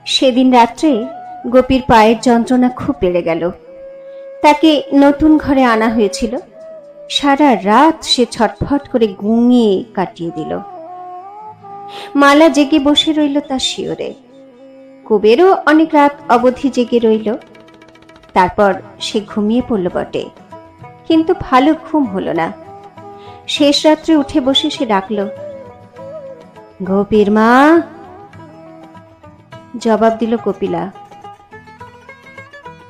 সেদিন রাত্রে গোপীর পায়ের যন্ত্রণা খুব বেড়ে গেল। তাকে নতুন ঘরে আনা হয়েছিল। সারা রাত সে ছটফট করে ঘুমিয়ে কাটিয়ে দিল। মালা জেগে বসে রইল তার শিয়রে। কুবেরও অনেক রাত অবধি জেগে রইল। তারপর সে ঘুমিয়ে পড়ল বটে, কিন্তু ভালো ঘুম হলো না। শেষ রাত্রে উঠে বসে সে ডাকল, গোপীর মা। জবাব দিল কপিলা,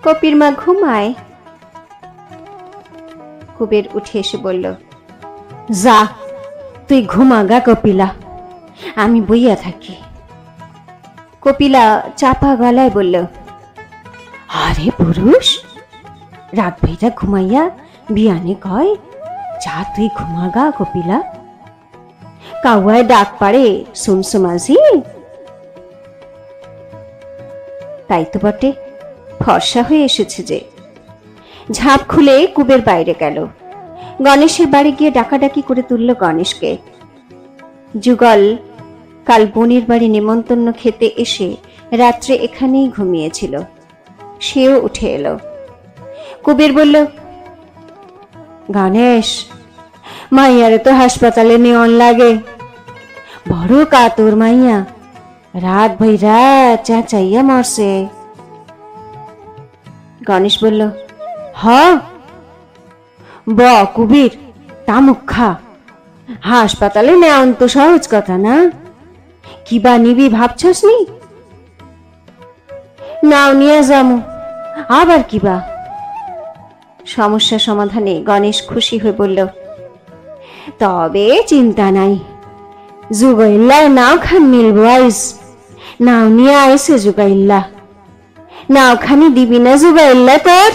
কপির মা ঘুমায়। কুবের উঠে এসে বলল, যা তুই ঘুমাগা কপিলা, আমি বইয়া থাকি। কপিলা চাপা গলায় বলল, আরে পুরুষ, রাত ভেটা ঘুমাইয়া বিয়ানে কয়, যা তুই ঘুমাগা কপিলা। কাউয়ায় ডাক পারে শুনছো মাঝি? তাই তো বটে, ফর্সা হয়ে এসেছে যে। ঝাঁপ খুলে কুবের বাইরে গেল। গণেশের বাড়ি গিয়ে ডাকাডাকি করে তুলল গণেশকে। যুগল কাল বোনের বাড়ি নেমন্তন্ন খেতে এসে রাত্রে এখানেই ঘুমিয়েছিল। সেও উঠে এলো। কুবের বলল, গণেশ, মাইয়ারে তো হাসপাতালে নেওয়ান লাগে, বড় কাতর মাইয়া, রাত ভৈরা চেঁচাইয়া মরছে। গণেশ বলল, হ ব কুবির, তামুক খা, হাসপাতালে নেওয়ান তো সহজ কথা না, কিবা নিবি ভাবছস নি? নাও নিয়ে যামু, আবার কিবা। সমস্যা সমাধানে গণেশ খুশি হয়ে বলল, তবে চিন্তা নাই, যুগাইল্লার নাও খান মিলবো আইস, নাও নিয়ে আইসে যুগাইল্লা, নাও খানি দিবি না যুগাইল্লা তোর?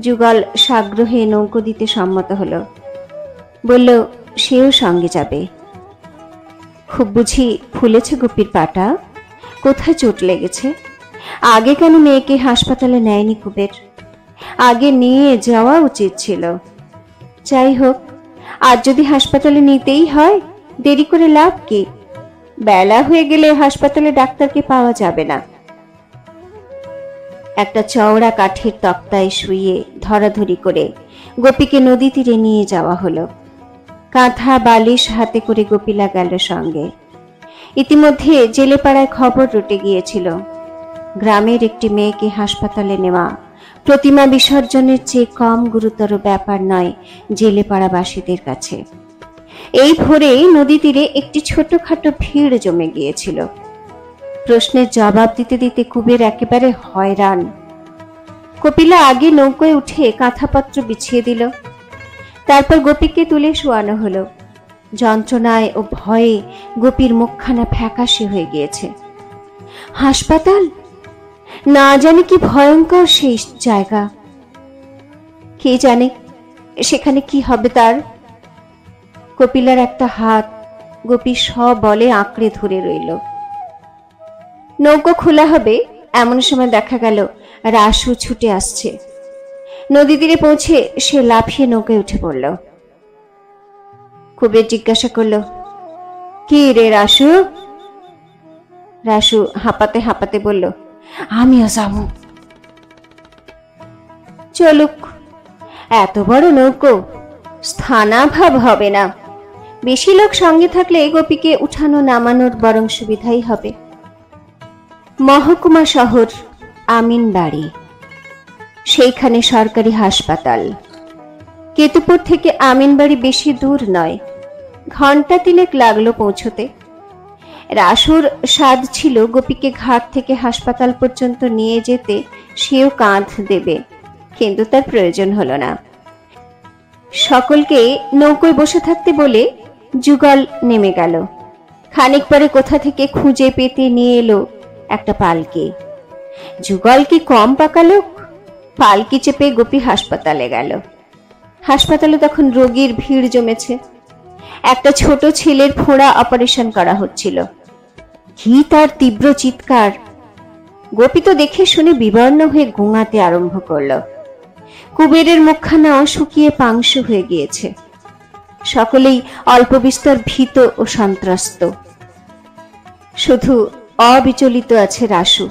যুগল সাগ্রহে নৌকো দিতে সম্মত হলো। বলল সেও সঙ্গে যাবে। খুব বুঝি ফুলেছে গোপীর পাটা? কোথায় চোট লেগেছে? আগে কেন মেয়েকে হাসপাতালে নেয়নি কুবের? আগে নিয়ে যাওয়া উচিত ছিল। যাই হোক, আজ যদি হাসপাতালে নিতেই হয়, দেরি করে লাভ কি? বেলা হয়ে গেলে হাসপাতালে ডাক্তারকে পাওয়া যাবে না। একটা চওড়া কাঠের তক্তায় শুইয়ে ধরাধরি করে গোপীকে নদী তীরে নিয়ে যাওয়া হলো। কাঁথা বালিশ হাতে করে গোপীলা গেল সঙ্গে। ইতিমধ্যে জেলেপাড়ায় খবর রটে গিয়েছিল, গ্রামের একটি মেয়েকে হাসপাতালে নেওয়া প্রতিমা বিসর্জনের চেয়ে কম গুরুতর ব্যাপার নয় জেলেপাড়াবাসীদের কাছে। এই ভোরে নদী তীরে একটি ছোটখাটো ভিড় জমে গিয়েছিল। প্রশ্নের জবাব দিতে দিতে কুবের একেবারে হয়রান। কপিলা আগে নৌকোয় উঠে কাঁথাপত্র বিছিয়ে দিল। তারপর গোপীকে তুলে শোয়ানো হলো। যন্ত্রণায় ও ভয়ে গোপীর মুখখানা ফ্যাকাশে হয়ে গিয়েছে। হাসপাতাল, না জানি কি ভয়ঙ্কর সেই জায়গা। কে জানে সেখানে কি হবে তার। কপিলার একটা হাত গোপী সবলে আঁকড়ে ধরে রইল। নৌকো খোলা হবে এমন সময় দেখা গেল রাসু ছুটে আসছে। নদী তীরে পৌঁছে সে লাফিয়ে নৌকায় উঠে পড়ল। কুবের জিজ্ঞাসা করল, কি রে রাসু? রাসু হাঁপাতে হাঁপাতে বলল, আমিও যাবো। চলুক, এত বড় নৌকো, স্থানাভাব হবে না। বেশি লোক সঙ্গে থাকলে গোপীকে উঠানো নামানোর বরং সুবিধাই হবে। মহকুমা শহর আমিনবাড়ি, সেইখানে সরকারি হাসপাতাল। কেতুপুর থেকে আমিনবাড়ি বেশি দূর নয়, ঘন্টা 3 লাগলো পৌঁছতে। রাসুর সাধ ছিল গোপীকে ঘাট থেকে হাসপাতাল পর্যন্ত নিয়ে যেতে সেও কাঁধ দেবে, কিন্তু তার প্রয়োজন হলো না। সকলকে নৌকোয় বসে থাকতে বলে যুগল নেমে গেল। খানিক পরে কোথা থেকে খুঁজে পেতে নিয়ে এলো একটা পালকি। যুগল কি কম পাকা লোক? পালকি চেপে গোপী হাসপাতালে গেল। হাসপাতালে তখন রোগীর ভিড় জমেছে। একটা ছোট ছেলের ফোঁড়া অপারেশন করা হচ্ছিল। কি তার তীব্র চিৎকার! গোপী তো দেখে শুনে বিবর্ণ হয়ে গোঙাতে আরম্ভ করল। কুবেরের মুখখানাও শুকিয়ে পাংশু হয়ে গিয়েছে। সকলেই অল্প বিস্তর ভীত ও সন্ত্রস্ত। শুধু অবিচলিত আছে রাসু।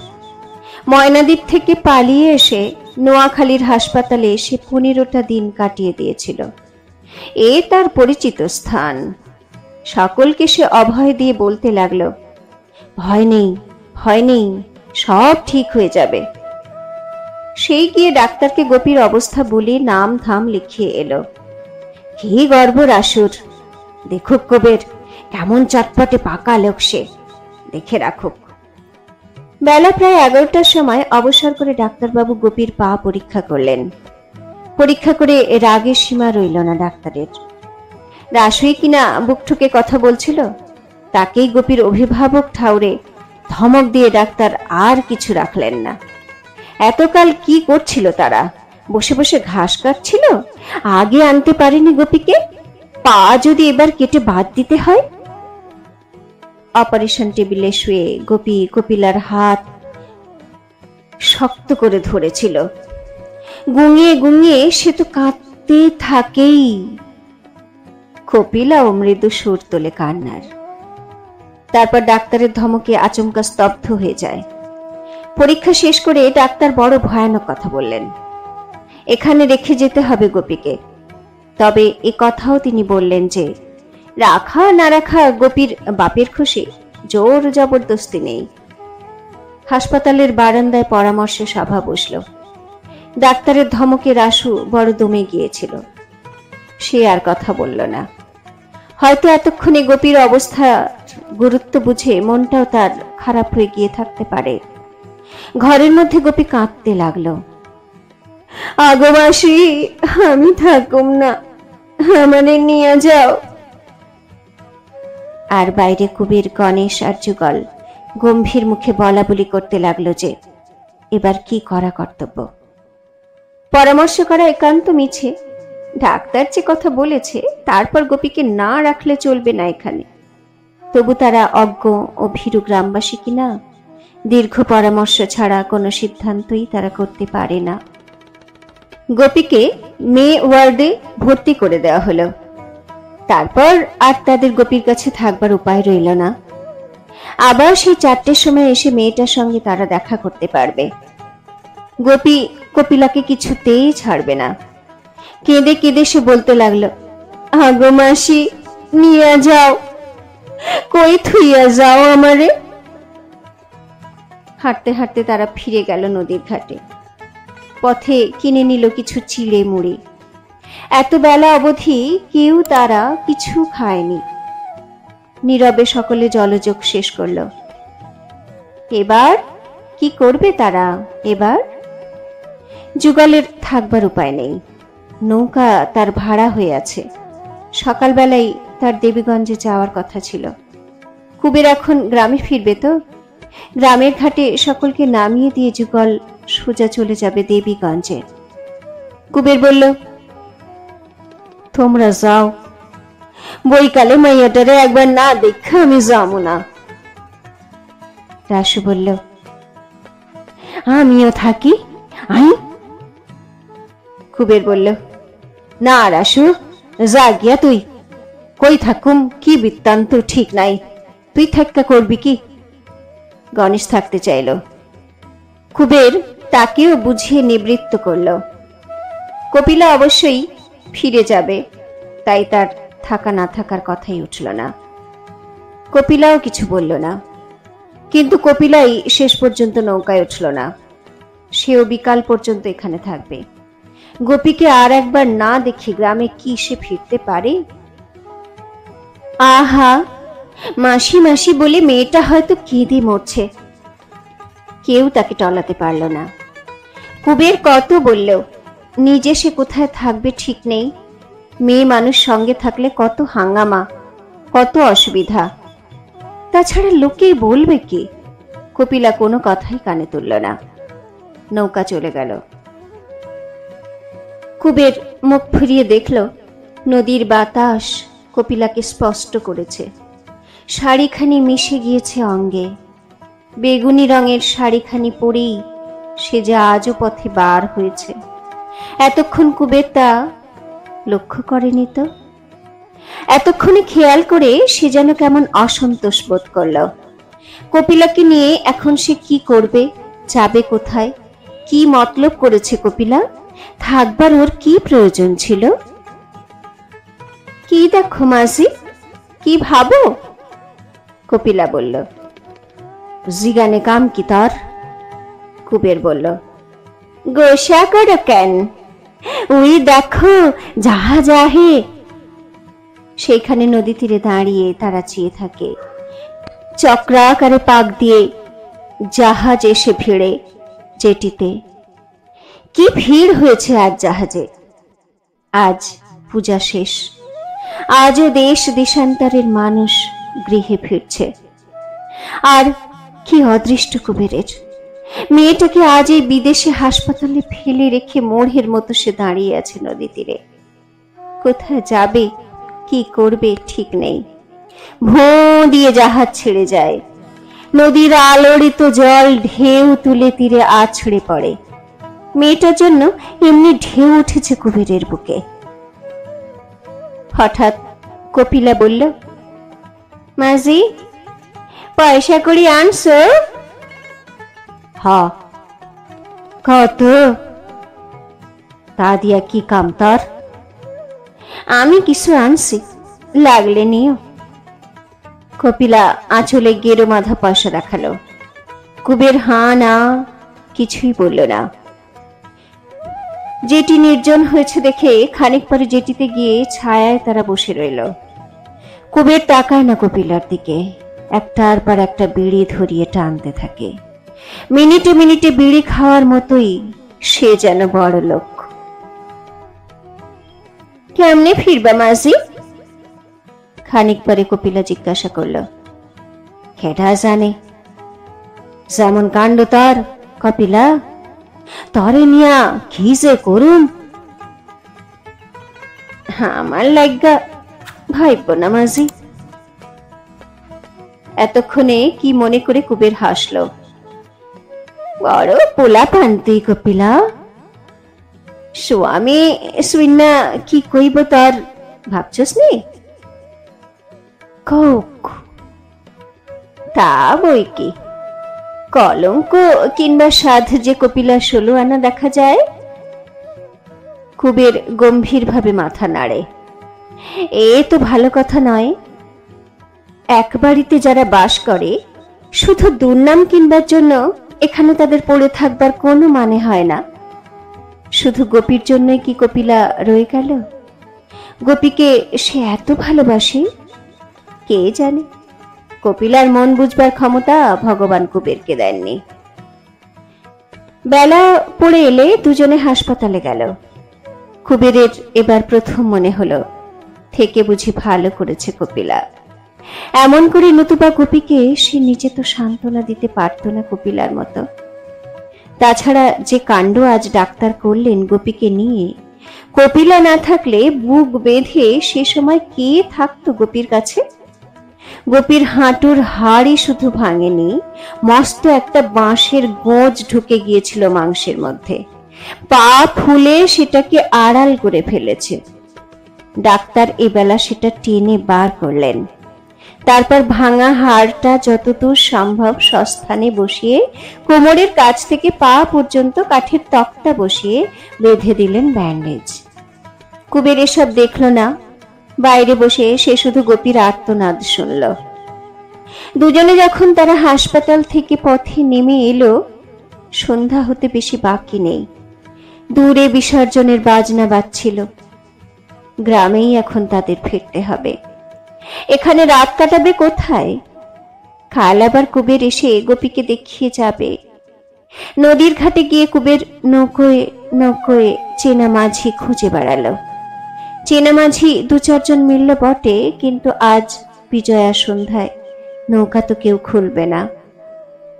ময়নাদ্বীপ থেকে পালিয়ে এসে নোয়াখালীর হাসপাতালে সে 15টা দিন কাটিয়ে দিয়েছিল। এ তার পরিচিত স্থান। সকলকে সে অভয় দিয়ে বলতে লাগলো, ভয় নেই, ভয় নেই, সব ঠিক হয়ে যাবে। সেই গিয়ে ডাক্তারকে গোপীর অবস্থা বলে নাম ধাম লিখিয়ে এলো। কি গর্ব রাসুর! দেখুক কবির, কেমন চটপটে পাকা লোক সে, দেখে রাখুক। বেলা প্রায় 11টার সময় অবসর করে ডাক্তারবাবু গোপীর পা পরীক্ষা করলেন। পরীক্ষা করে রাগের সীমা রইল না ডাক্তারের। রাসুই কিনা বুক ঠুকে কথা বলছিল, তাকেই গোপীর অভিভাবক ঠাউরে ধমক দিয়ে ডাক্তার আর কিছু রাখলেন না। এতকাল কি করছিল তারা? বসে বসে ঘাস কাটছিল? আগে আনতে পারেনি গোপীকে, পা যদি এবার কেটে বাদ দিতে হয়। অপারেশন টেবিলে শুয়ে গোপী কপিলার হাত শক্ত করে ধরেছিল। গুঙিয়ে গুঙিয়ে সে তো কাঁদতে থাকেই। কপিলাও মৃদু সুর তোলে কান্নার। তারপর ডাক্তারের ধমকে আচমকা স্তব্ধ হয়ে যায়। পরীক্ষা শেষ করে ডাক্তার বড় ভয়ানক কথা বললেন, এখানে রেখে যেতে হবে গোপীকে। তবে এ কথাও তিনি বললেন যে রাখা না রাখা গোপীর বাপের খুশি, জোর জবরদস্তি নেই। হাসপাতালের বারান্দায় পরামর্শ সভা বসল। ডাক্তারের ধমকে রাসু বড় দমে গিয়েছিল। সে আর কথা বলল না। হয়তো এতক্ষণে গোপীর অবস্থা গুরুত্ব বুঝে মনটাও তার খারাপ হয়ে গিয়ে থাকতে পারে। ঘরের মধ্যে গোপী কাঁদতে লাগলো, আগো মাসি, আমি থাকুম না, আমাদের নিয়ে যাও। আর বাইরে কুবের, গণেশ আর যুগল গম্ভীর মুখে বলা বলি করতে লাগলো যে এবার কি করা কর্তব্য। পরামর্শ করা একান্ত মিছে। ডাক্তার যে কথা বলেছে তারপর গোপীকে না রাখলে চলবে না এখানে। তবু তারা অজ্ঞ ও ভীরু গ্রামবাসী কিনা, দীর্ঘ পরামর্শ ছাড়া কোনো সিদ্ধান্তই তারা করতে পারে না। গোপীকে মে ওয়ার্ডে ভর্তি করে দেওয়া হলো। তারপর আর তাদের গোপীর কাছে থাকবার উপায় রইল না। আবার সেই 4টের সময় এসে মেয়েটার সঙ্গে তারা দেখা করতে পারবে। গোপী কপিলাকে কিছুতেই ছাড়বে না। কেঁদে কেঁদে সে বলতে লাগলো, আগো মাসি, নিয়ে যাও, কই থুইয়া যাও আমারে। হাঁটতে হাঁটতে তারা ফিরে গেল নদীর ঘাটে। পথে কিনে নিল কিছু চিড়ে মুড়ি। এত বেলা অবধি কেউ তারা কিছু খায়নি। নীরবে সকলে জলযোগ শেষ করল। এবার কি করবে তারা? এবার যুগলের থাকবার উপায় নেই। নৌকা তার ভাড়া হয়ে আছে। সকালবেলায় তার দেবীগঞ্জে যাওয়ার কথা ছিল। কুবের এখন গ্রামে ফিরবে তো। গ্রামের ঘাটে সকলকে নামিয়ে দিয়ে যুগল সোজা চলে যাবে দেবীগঞ্জে। কুবের বলল, তোমরা যাও, বইকালে মাইয়াটারে একবার না দেখা আমি যাবো না। রাসু বলল, আমিও থাকি, আই। কুবের বলল, না রাসু, যা গিয়া তুই। কই থাকুম কি বৃত্তান্ত ঠিক নাই, তুই থাক্কা করবি কি? গণেশ থাকতে চাইল। কুবের তাকেও বুঝিয়ে নিবৃত্ত করল। কপিলা অবশ্যই ফিরে যাবে, তাই তার থাকা না থাকার কথাই উঠল না। কপিলাও কিছু বলল না। কিন্তু কপিলাই শেষ পর্যন্ত নৌকায় উঠল না। সেও বিকাল পর্যন্ত এখানে থাকবে। গোপীকে আর একবার না দেখে গ্রামে কি সে ফিরতে পারে? আহা, মাসি মাসি বলে মেয়েটা হয়তো কেঁদে মরছে। কেউ তাকে টলাতে পারল না। কুবের কত বলল, নিজে সে কোথায় থাকবে ঠিক নেই। মেয়ে মানুষ সঙ্গে থাকলে কত হাঙ্গামা, কত অসুবিধা। তাছাড়া লোকে বলবে কি? কপিলা কোনো কথাই কানে তুলল না। নৌকা চলে গেল। কুবের মুখ ফিরিয়ে দেখল, নদীর বাতাস কপিলাকে স্পষ্ট করেছে। শাড়িখানি মিশে গিয়েছে অঙ্গে। বেগুনি রঙের শাড়িখানি পরেই সে যে আজও পথে বার হয়েছে। এতক্ষণ কুবের তা লক্ষ্য করেনি তো। এতক্ষণে খেয়াল করে সে যেন কেমন অসন্তোষ বোধ করল। কপিলাকে নিয়ে এখন সে কি করবে, যাবে কোথায়, কি মতলব করেছে কপিলা, থাকবার ওর কি প্রয়োজন ছিল? কি দেখো মাসি, কি ভাবো? কপিলা বলল। জিগানে কাম কি তার? কুবের বলল। গোসা করো কেন? ওই দেখো জাহাজ আহে। সেখানে নদী তীরে দাঁড়িয়ে তারা চেয়ে থাকে। চক্রাকারে পাক দিয়ে জাহাজ এসে ভিড়ে জেটিতে। কি ভিড় হয়েছে আজ জাহাজে। আজ পূজা শেষ, আজও দেশ দেশান্তরের মানুষ গৃহে ফিরছে। আর কি অদৃষ্ট কুবেরের, মেয়েটাকে আজ এই বিদেশে হাসপাতালে ফেলে রেখে মোড়ের মতো সে দাঁড়িয়ে আছে নদী তীরে। কোথায় যাবে, কি করবে ঠিক নেই। ভোঁ দিয়ে জাহাজ ছেড়ে যায়। নদীর আলোড়িত জল ঢেউ তুলে তীরে আছড়ে পড়ে। মেয়েটার জন্য এমনি ঢেউ উঠেছে কুবেরের বুকে। হঠাৎ কপিলা বলল, মাঝি পয়সা করি আনছো? হ। কত? তা দিয়া কি কাম তার? আমি কিছু আনছি, লাগলে নিও। কপিলা আঁচলে গেরো মাথা পয়সা দেখালো। কুবের হাঁ না কিছুই বলল না। জেটি নির্জন হয়েছে দেখে খানিক পরে জেটিতে গিয়ে ছায়ায় তারা বসে রইল। কুবের তাকায় না কপিলার দিকে, একটার পর একটা বিড়ি ধরিয়ে টানতে থাকে। মিনিটে মিনিটে বিড়ি খাওয়ার মতোই সে যেন বড় লোক। কেমনে ফিরবা মাঝি? খানিক পরে কপিলা জিজ্ঞাসা করল। কেডা জানে, যেমন কাণ্ড তার কপিলা, তরে নিয়া কি যে করুম। আমার লাগা ভাইব না মাঝি। এতক্ষণে কি মনে করে কুবের হাসল। বড় পোলা পান্তি কপিলা, স্বামী শুইনা কি কইব তার ভাবছস নি? তা বই কি, কলঙ্ক কিংবা সাধ যে কপিলা 16 আনা দেখা যায়। কুবের গম্ভীর ভাবে মাথা নাড়ে। এ তো ভালো কথা নয়। এক বাড়িতে যারা বাস করে শুধু দুর্নাম কিনবার জন্য এখানে তাদের পড়ে থাকবার কোনো মানে হয় না। শুধু গোপীর জন্যই কি কপিলা রয়ে গেল? গোপীকে সে এত ভালোবাসে? কে জানে। কপিলার মন বুঝবার ক্ষমতা ভগবান কুবেরকে দেননি। বেলা পড়ে এলে দুজনে হাসপাতালে গেল। কুবেরের এবার প্রথম মনে হলো থেকে বুঝি ভালো করেছে কপিলা। এমন করে নতুবা গোপীকে সে নিজে তো সান্ত্বনা দিতে পারত না কপিলার মতো। তাছাড়া যে কাণ্ড আজ ডাক্তার করলেন গোপীকে নিয়ে, কপিলা না থাকলে বুক বেঁধে সে সময় কে থাকতো গোপীর কাছে? গোপীর হাঁটুর হাড়ই শুধু ভাঙেনি, মস্ত একটা বাঁশের গোঁজ ঢুকে গিয়েছিল মাংসের মধ্যে। পা ফুলে সেটাকে আড়াল করে ফেলেছে। ডাক্তার এবেলা সেটা টেনে বার করলেন। তারপর ভাঙা হাড়টা যতদূর সম্ভব সস্থানে বসিয়ে কোমরের কাছ থেকে পা পর্যন্ত কাঠের তক্তা বসিয়ে বেঁধে দিলেন ব্যান্ডেজ। কুবের এসব দেখল না। বাইরে বসে সে শুধু গোপীর আর্তনাদ শুনল। দুজনে যখন তারা হাসপাতাল থেকে পথে নেমে এলো, সন্ধ্যা হতে বেশি বাকি নেই। দূরে বিসর্জনের বাজনা বাজছিল। গ্রামেই এখন তাদের ফিরতে হবে। এখানে রাত কাটাবে কোথায়? কাল আবার কুবের এসে গোপীকে দেখিয়ে যাবে। নদীর ঘাটে গিয়ে কুবের নৌকোয় নৌকোয় চেনা মাঝি খুঁজে বেড়ালো। চেনা মাঝি 2-4 জন মিলল বটে, কিন্তু আজ বিজয়া সন্ধ্যায় নৌকা তো কেউ খুলবে না।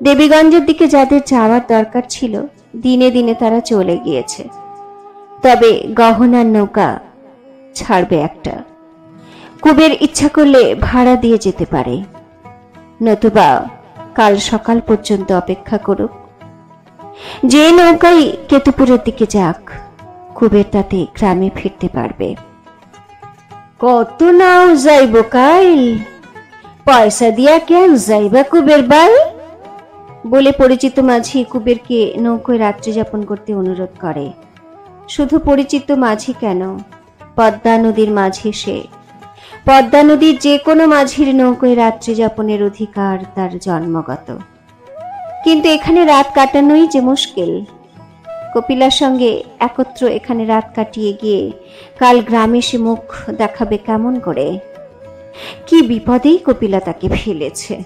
দেবীগঞ্জের দিকে যাদের যাওয়ার দরকার ছিল দিনে দিনে তারা চলে গিয়েছে। তবে গহনার নৌকা ছাড়বে একটা। কুবের ইচ্ছা করলে ভাড়া দিয়ে যেতে পারে, নতুবা কাল সকাল পর্যন্ত অপেক্ষা করুক। যে নৌকাই কেতুপুরের দিকে যাক, কুবের তাতে গ্রামে ফিরতে পারবে। কত নাও যাইব কাইল? পয়সা দিয়া কেন যাইবা কুবের বাড়ি? বলে পরিচিত মাঝি কুবেরকে নৌকোয় রাত্রি যাপন করতে অনুরোধ করে। শুধু পরিচিত মাঝি কেন, পদ্মা নদীর মাঝি সে। পদ্মা নদীর যে কোনো মাঝির নৌকোয় রাত্রি যাপনের অধিকার তার জন্মগত। কিন্তু এখানে রাত কাটানোই যে মুশকিল। কপিলার সঙ্গে একত্র এখানে রাত কাটিয়ে গিয়ে কাল গ্রামে সে মুখ দেখাবে কেমন করে? কি বিপদেই কপিলা তাকে ফেলেছে।